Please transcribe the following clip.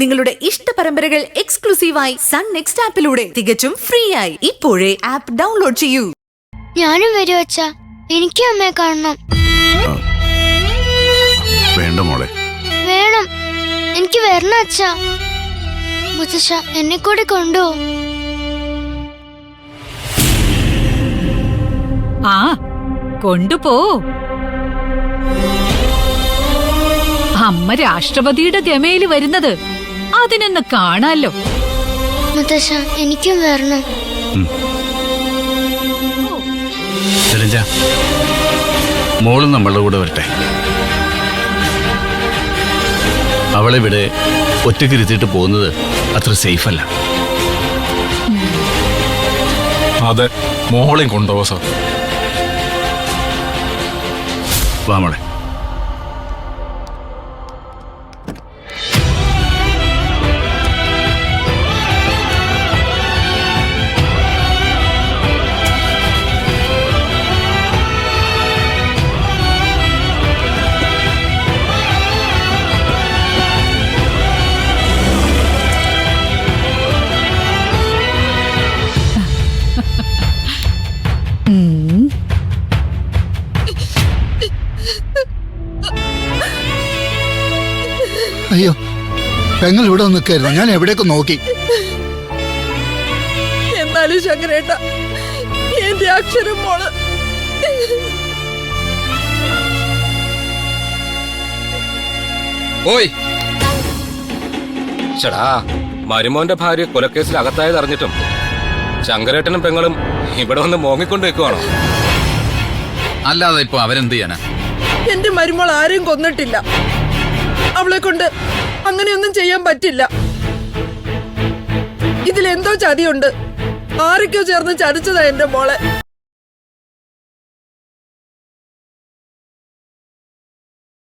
നിങ്ങളുടെ ഇഷ്ട പരമ്പരകൾ എക്സ്ക്ലൂസീവായി സൺ നെക്സ്റ്റ് ആപ്പിലൂടെ തികച്ചും ഫ്രീ ആയി ഇപ്പോഴേ ആപ്പ് ഡൗൺലോഡ് ചെയ്യൂ. ഞാനും വരും അച്ഛാ, എനിക്കും അമ്മയെ കാണണം. വേണ്ട മോളെ. വേണം, എനിക്ക് വരണം അച്ഛാ. മുത്തശ്ശ എന്നെ കൂടെ കൊണ്ടുപോ. ആ കൊണ്ടുപോ. അമ്മ രാഷ്ട്രപതിയുടെ ഗമയില് വരുന്നത് അതിനൊന്ന് കാണാലോ. മുത്തശ്ശ എനിക്കും വരണം. മോളും നമ്മളുടെ കൂടെ വരട്ടെ. അവളെവിടെ ഒറ്റയ്ക്ക് ഇരുത്തിയിട്ട് പോകുന്നത് അത്ര സേഫ് അല്ല. അതെ, മോളെയും കൊണ്ടുപോവാ സാർ. വാ മോളെ. അയ്യോ, പെങ്ങൾ ഇവിടെ നിൽക്കായിരുന്നു. ഞാൻ എവിടേക്ക് നോക്കി. എന്നാലും ശങ്കരേട്ട, എന്റെ അക്ഷരം മോള്. ഓയ് ചേടാ, മരുമോന്റെ ഭാര്യ കൊലക്കേസിൽ അകത്തായത് അറിഞ്ഞിട്ടും ശങ്കരേട്ടനും പെങ്ങളും ഇവിടെ വന്ന് മോങ്ങിക്കൊണ്ട് വെക്കുവാണോ? അല്ലാതെ ഇപ്പൊ അവരെന്ത് ചെയ്യാനാ? എന്റെ മരുമോൾ ആരെയും കൊന്നിട്ടില്ല. അവളെ കൊണ്ട് അങ്ങനെയൊന്നും ചെയ്യാൻ പറ്റില്ല. ഇതിലെന്തോ ചതിയുണ്ട്. ആരൊക്കെയോ ചേർന്ന് ചതിച്ചതാ എന്റെ മോളെ.